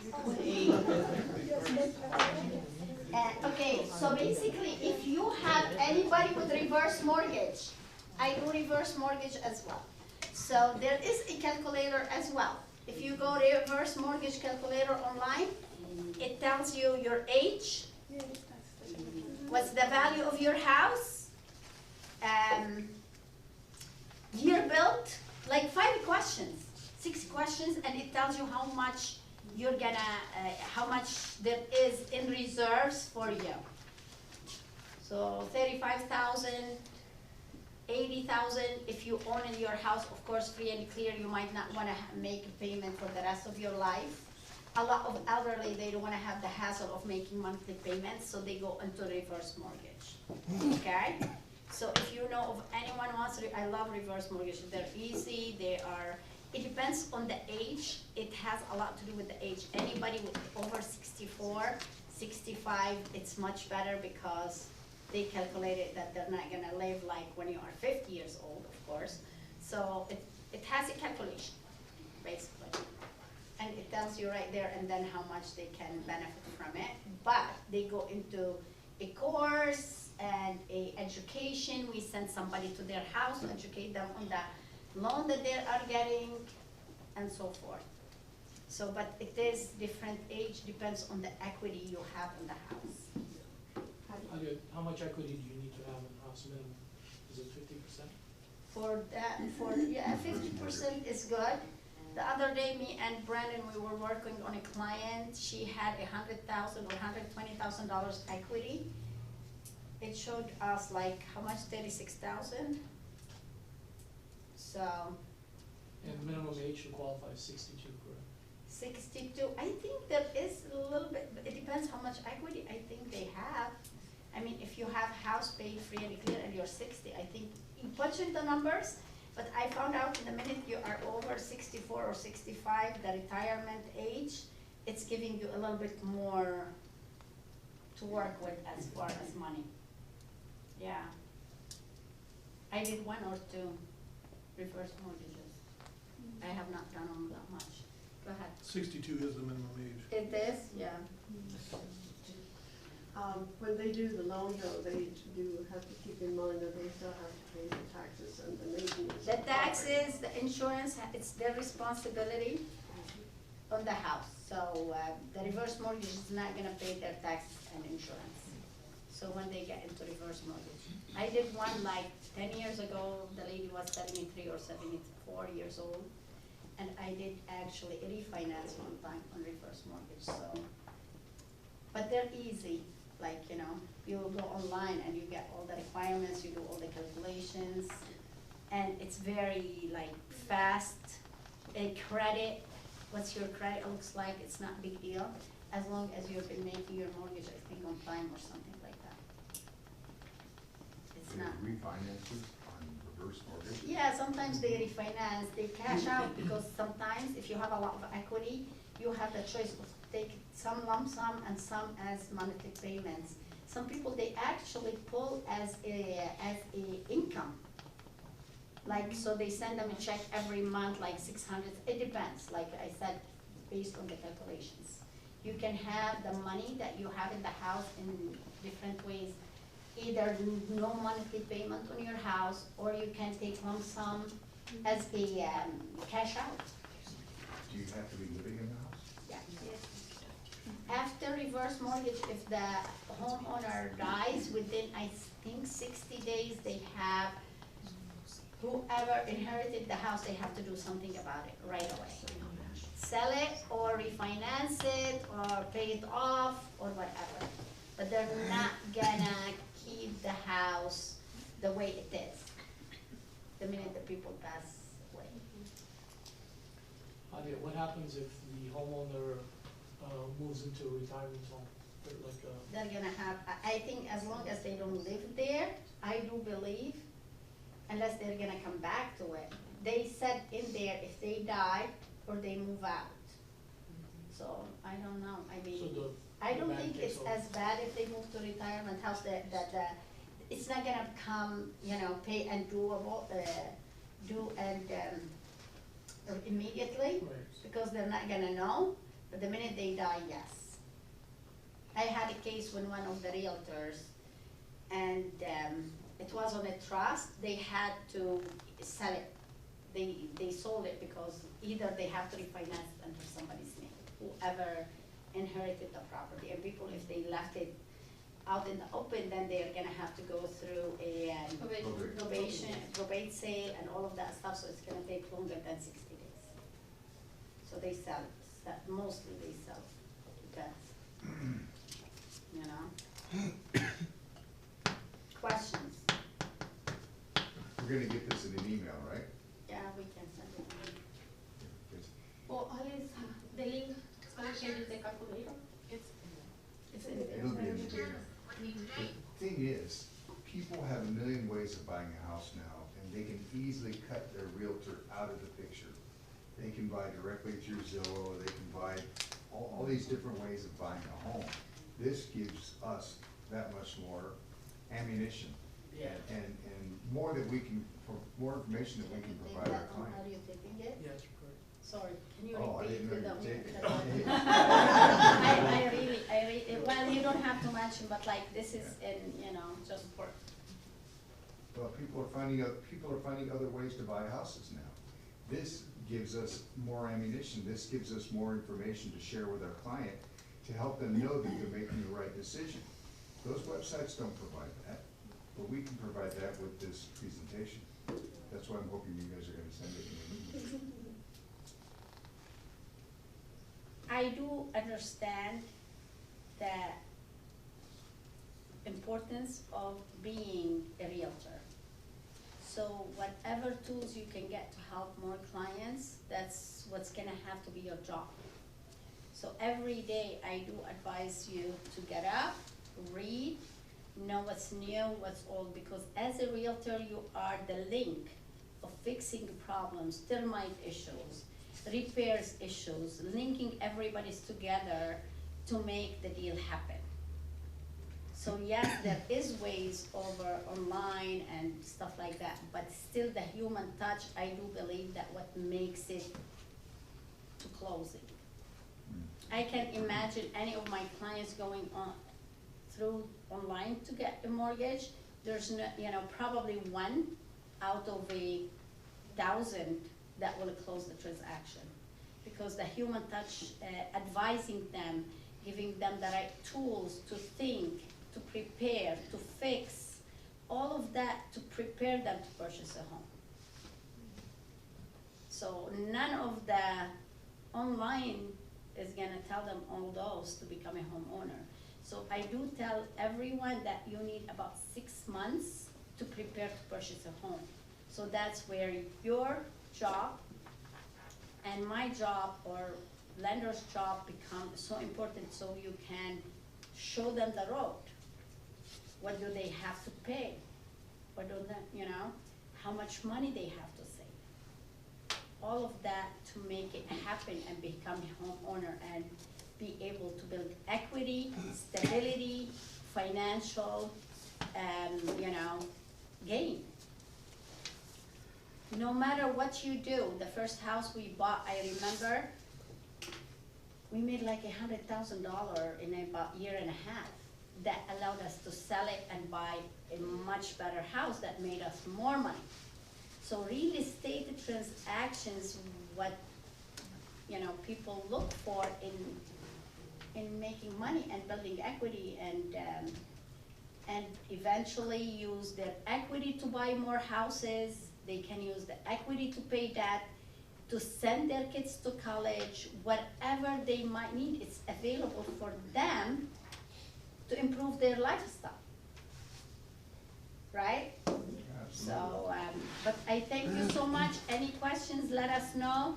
Okay, so basically, if you have anybody with reverse mortgage, I do reverse mortgage as well. So there is a calculator as well. If you go reverse mortgage calculator online, it tells you your age, what's the value of your house, year built, like 5 questions, 6 questions, and it tells you how much you're gonna, how much there is in reserves for you. So 35,000, 80,000, if you own in your house, of course, free and clear, you might not wanna make a payment for the rest of your life. A lot of elderly, they don't wanna have the hassle of making monthly payments, so they go into reverse mortgage, okay? So if you know of anyone who wants, I love reverse mortgage, they're easy, they are, it depends on the age, it has a lot to do with the age. Anybody with over 64, 65, it's much better because they calculated that they're not gonna live like when you are 50 years old, of course. So it has a calculation, basically. And it tells you right there and then how much they can benefit from it. But they go into a course and a education. We send somebody to their house to educate them on the loan that they are getting and so forth. So, but it is different age, depends on the equity you have in the house. How much equity do you need to have in the house minimum? Is it 50%? For that, yeah, 50% is good. The other day, me and Brandon, we were working on a client. She had $100,000 or $120,000 equity. It showed us like how much? 36,000. So. And minimum age to qualify is 62, correct? 62. I think there is a little bit. It depends how much equity I think they have. I mean, if you have house paid free and clear and you're 60, I think you punch in the numbers. But I found out in the minute you are over 64 or 65, the retirement age, it's giving you a little bit more to work with as far as money. Yeah. I did 1 or 2 reverse mortgages. I have not done them that much. Go ahead. 62 is the minimum age. It is, yeah. When they do the loan though, they do have to keep in mind that they still have to pay the taxes and the maintenance. The taxes, the insurance, it's their responsibility on the house. So the reverse mortgage is not gonna pay their taxes and insurance. So when they get into reverse mortgage. I did one like 10 years ago, the lady was 73 or 74 years old. And I did actually refinance one time on reverse mortgage, so. But they're easy, like, you know, you go online and you get all the requirements, you do all the calculations, and it's very like fast. A credit, what's your credit looks like, it's not a big deal, as long as you've been making your mortgage, I think, on time or something like that. It's not. Refinances on reverse mortgage? Yeah, sometimes they refinance, they cash out, because sometimes if you have a lot of equity, you have the choice of take some lump sum and some as monthly payments. Some people, they actually pull as a income. Like, so they send them a check every month, like 600, it depends, like I said, based on the calculations. You can have the money that you have in the house in different ways. Either no monthly payment on your house, or you can take lump sum as a cash out. Do you have to be living in the house? Yeah. After reverse mortgage, if the homeowner dies within, I think, 60 days, they have, whoever inherited the house, they have to do something about it right away. Sell it or refinance it or pay it off or whatever. But they're not gonna keep the house the way it is the minute the people pass away. Adia, what happens if the homeowner moves into a retirement home? They're gonna have, I think as long as they don't live there, I do believe, unless they're gonna come back to it. They said in there if they die or they move out. So, I don't know, I mean, So I don't think takes it's over. as bad if they move to retirement house, that it's not gonna come, you know, pay and immediately, Right. because they're not gonna know, but the minute they die, yes. I had a case with one of the realtors, and it was on a trust, they had to sell it they sold it because either they have to refinance it under somebody's name, whoever inherited the property. And people, if they left it out in the open, then they're gonna have to go through a probate sale and all of that stuff, so it's gonna take longer than 60 days. So they sell, mostly they sell, depends. You know? Questions? We're gonna get this in an email, right? Yeah, we can send it. Yes. Well, Alice, the link, can you use the calculator? It's in there. It'll be in the email. The thing is, people have a million ways of buying a house now, and they can easily cut their realtor out of the picture. They can buy directly through Zillow, or they can buy all these different ways of buying a home. This gives us that much more ammunition. Yeah. And more that we can, more information that we can provide our Are client. you taking it? Yes, correct. Sorry, can you Oh, I repeat didn't know without you me? were taking Because it. I really, well, you don't have to mention, but like, this is in, you know, just for, Well, people are finding other ways to buy houses now. This gives us more ammunition, this gives us more information to share with our client to help them know that they're making the right decision. Those websites don't provide that, but we can provide that with this presentation. That's why I'm hoping you guys are gonna send it in an email. I do understand the importance of being a realtor. So whatever tools you can get to help more clients, that's what's gonna have to be your job. So every day I do advise you to get up, read, know what's new, what's old, because as a realtor, you are the link of fixing problems, termite issues, repairs issues, linking everybody's together to make the deal happen. So yes, there is ways over online and stuff like that, but still the human touch, I do believe that what makes it to closing. I can imagine any of my clients going on through online to get a mortgage. There's no, you know, probably 1 out of 1,000 that will close the transaction. Because the human touch, advising them, giving them the right tools to think, to prepare, to fix, all of that to prepare them to purchase a home. So none of the online is gonna tell them all those to become a homeowner. So I do tell everyone that you need about 6 months to prepare to purchase a home. So that's where your job and my job or lender's job become so important, so you can show them the road. What do they have to pay? What do they, you know, how much money they have to save? All of that to make it happen and become a homeowner and be able to build equity, stability, financial, you know, gain. No matter what you do, the first house we bought, I remember, we made like $100,000 in about 1.5 years. That allowed us to sell it and buy a much better house that made us more money. So real estate transactions, what, you know, people look for in making money and building equity and eventually use their equity to buy more houses. They can use the equity to pay debt, to send their kids to college, whatever they might need, it's available for them to improve their lifestyle, right? So, but I thank you so much. Any questions, let us know.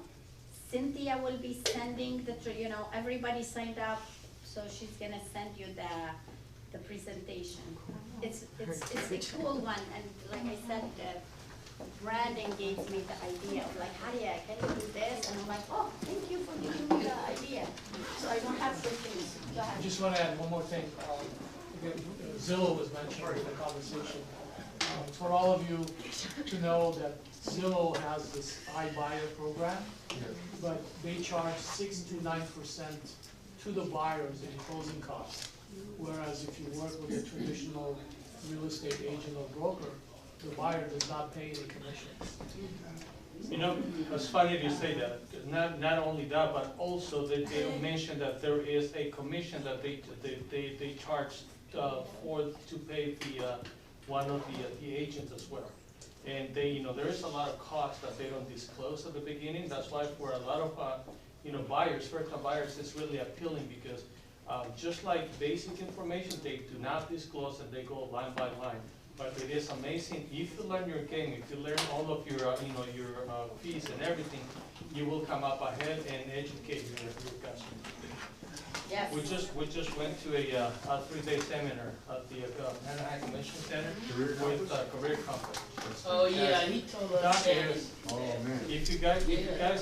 Cynthia will be sending you know, everybody signed up, so she's gonna send you the presentation. It's a cool one, and like I said, Brandon gave me the idea of like, Hadia, can you do this? And I'm like, oh, thank you for giving me the idea. So I don't have to think. Go I ahead. just want to add one more thing. Again, Zillow was mentioned in the conversation. For all of you to know that Zillow has this iBuyer program, but they charge 6 to 9% to the buyers in closing costs. Whereas if you work with a traditional real estate agent or broker, the buyer does not pay any commissions. You know, it's funny you say that. Not only that, but also they mentioned that there is a commission that they charge to pay the one of the agents as well. And there is a lot of costs that they don't disclose at the beginning. That's why for a lot of buyers, first-time buyers, it's really appealing because just like basic information, they do not disclose and they go line by line. But it is amazing, if you learn your game, if you learn all of your, your fees and everything, you will come up ahead and educate your customers. Yes. We just went to a 3-day seminar at the Anaheim Convention Center with Career Compass. Oh, yeah, he told us That that. is, Oh, man. if you guys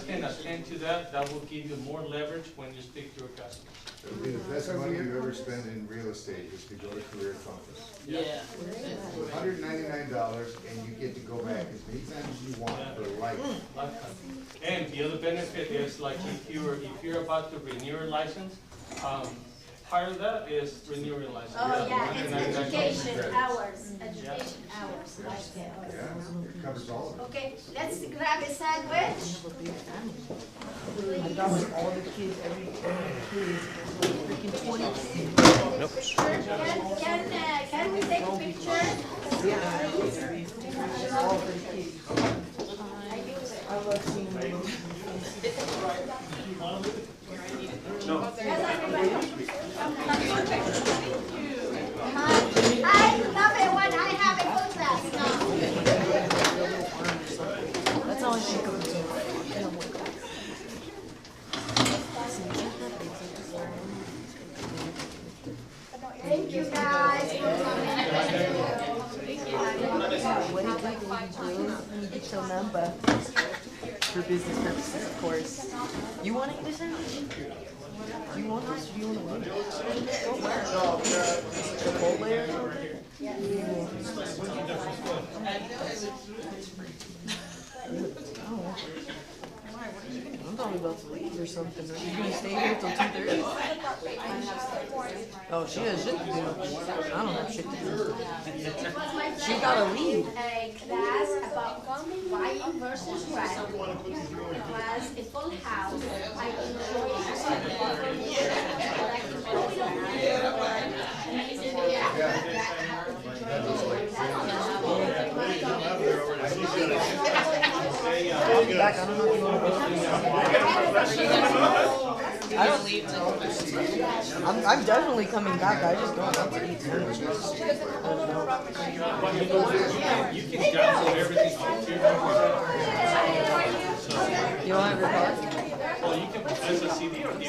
can attend to that, that will give you more leverage when you speak to your customers. It'll be the best money you've ever spent in real estate is to go to Career Compass. Yeah. $199 and you get to go back as many times as you want for life. Lifetime. And the other benefit is like if you're about to renew your license, part of that is renew your license. Oh, yeah, it's $199. education hours, education hours, like that. Yeah, it covers all of it. Okay, let's grab a sandwich. All the kids, every kid, freaking 20 kids. Can we take a picture? All the kids. I love seeing them. Yes, everybody. I love it when I have a full class. No. That's all I think of. Thank you guys for coming. What do you think we do? You get your number. For business purposes, of course. You want to eat a sandwich? Do you want this or do you want to wait? Chipotle or something? Yeah. Oh. I'm probably about to leave or something. Are you going to stay here till 2:30? Oh, she has shit to do. I don't have shit to do. She gotta leave. A class about buying versus renting. It was a full house. I I'll be back. I don't know if you want to I'm definitely coming back. I just don't want to eat sandwiches. You can download everything onto your computer. You don't have your card? Well, you can put this a CD or DVD.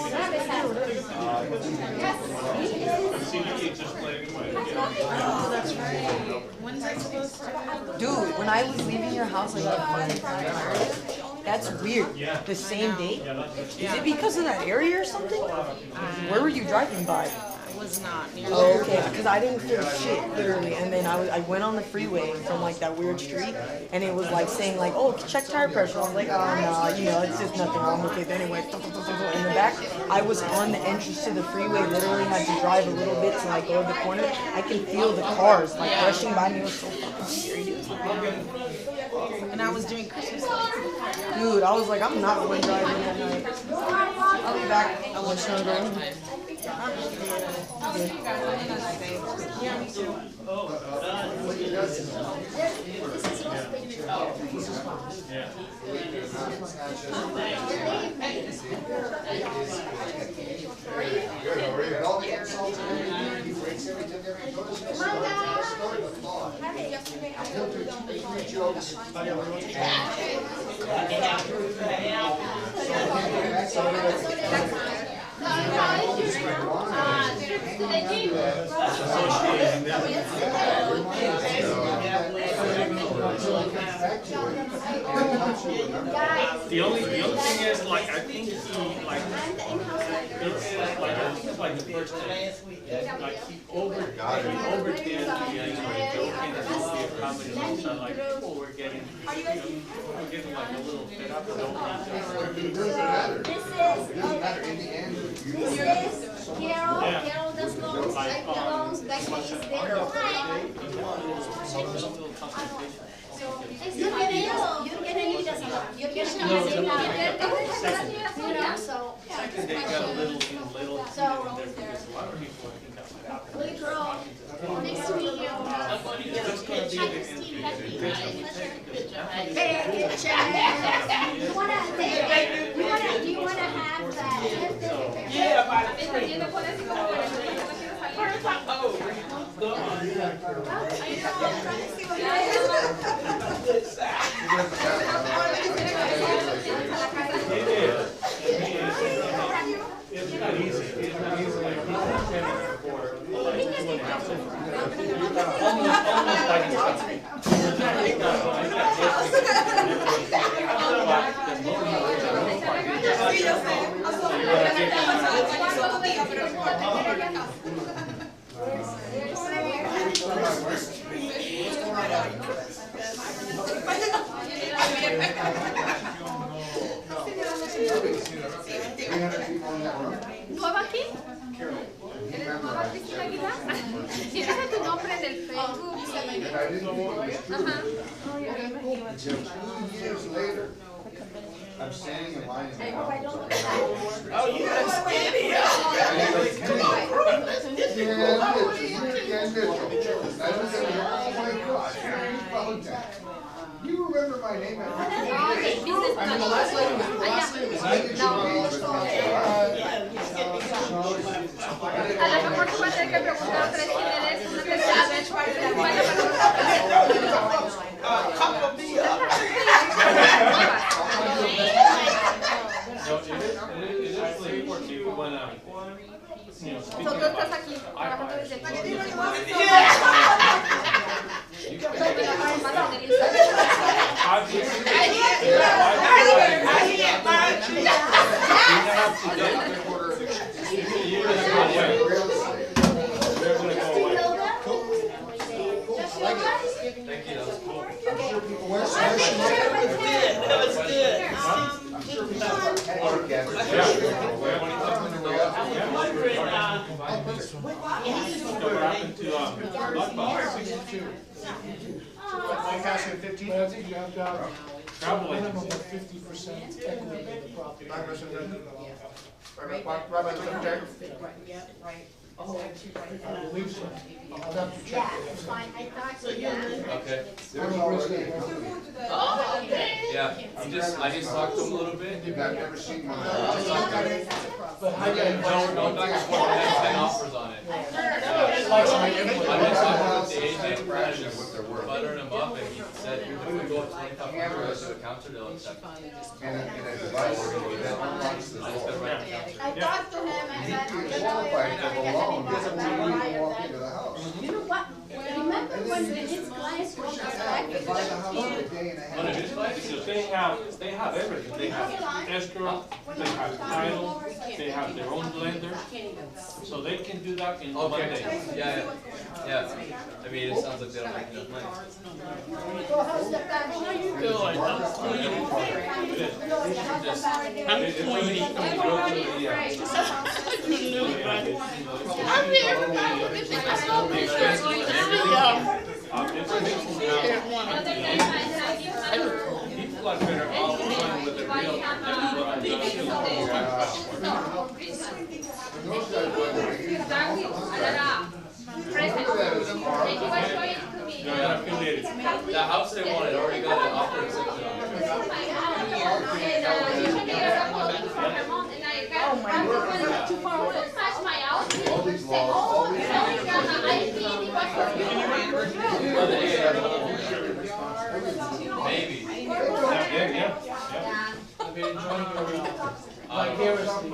CD, you just play it away. Oh, that's right. When's that supposed to happen? Dude, when I was leaving your house, I got funny. That's weird. The same day? Is it because of that area or something? Where were you driving by? I was not near Oh, okay, because I didn't feel shit, literally, and then I went on the freeway from like that weird street, and it was like saying like, oh, check tire pressure. I was like, oh no, it's just nothing wrong with it. Anyway, in the back, I was on the entrance to the freeway, literally had to drive a little bit to like go to the corner. I can feel the cars like rushing by me. It was so fucking scary. And I was doing Christmas lights. Dude, I was like, I'm not going driving that night. I'll be back. I want you to go. Yeah, me too. The only thing is, like, I think he, like, it's like the first day, like, he overdid the, joking and all the comments, so like, people were getting, like a little fed up with all This is Carol. Carol does loans, like the loans, Becky is there. You're gonna need a You can No, see no, now. no. You know, so. Second, they got a little, little, So- in there because a lot of people, I think, got my apple. Little girl, nice to meet you. That's gonna be the end. Hey, picture. You wanna have that? Yeah, by the It's not easy, it's not easy, like, people are spending for, like, 2.5 cents. Almost like it's something. ¿Nueva aquí? ¿Eres nueva Cristina Aguilar? ¿Tienes tu nombre en el Facebook? Ajá. Until 2 years later, I'm standing in line in the office. Oh, you got skinny. Yeah, Mitchell. I was like, oh my gosh, you followed that. You remember my name? Ah, ok, business I mean, the last name was A lo mejor tú vas a tener que preguntar otra vez quién eres, una tercera vez. No, it is like for you when, you know, So speaking tú estás about aquí trabajando desde aquí. Like asking 15, I think you have to have Travel minimum agency. of 50% equity in the property. I believe so. I'll have to check Yeah, it. it's fine, I thought so, yeah. Okay. There was already a company. Yeah, I just talked to him a little bit. I've never seen one. But I got No, back and forth, I had 10 offers on it. Like my input. I've been talking with the agent, and just buttering him up, and he said, if we go up 2,500 to the counter, they'll accept it. And a device that unlocks the door. I talked to him and said, You you get know, if qualified I for the get loan, anybody doesn't that mean you buyer can walk that- into the house. You know what? Remember when his clients were You have to buy the house in a day and a But it half. is like, because they have everything, they have escrow, they have title, they have their own lender, so they can do that in one Okay, day. yeah. I mean, it sounds like they don't make enough money. So how's the family? It's really easy to go to people are better off going with the real than what they're not affiliated. The house they wanted already got an offer accepted on it. Oh my God. Too far away. All these laws, all these. Maybe. Yeah. I've been enjoying your, Uh, vicariously.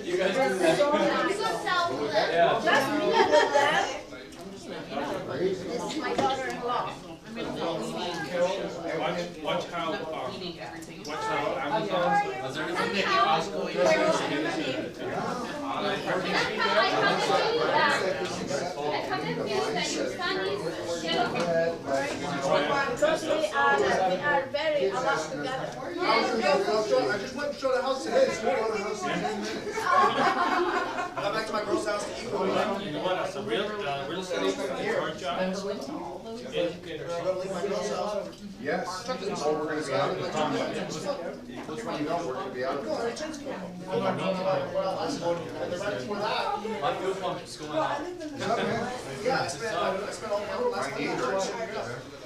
You guys do that? Yeah. This is my daughter-in-law. Watch how Amazon. Was there anything that Costco you Because we are very a lot together. I just went and showed a house today. It's a house in 10 minutes. I got back to my girl's house to eat. You know what, as a real estate agent, it's our job educate I'm gonna leave my girl's house. Yes, or we're gonna be out of the Which one you know, we're gonna be out of No, the it takes me. Well, I suppose, and the right before that. My fuel pump is going out. Is that man? Yeah, I spent all my last My knee month. hurts.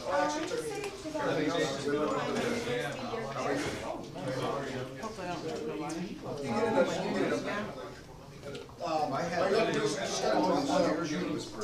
Well, actually, it took me. Everything else is good. How are you? You get it up, you get it up. I I had, got to do, just got to do, was for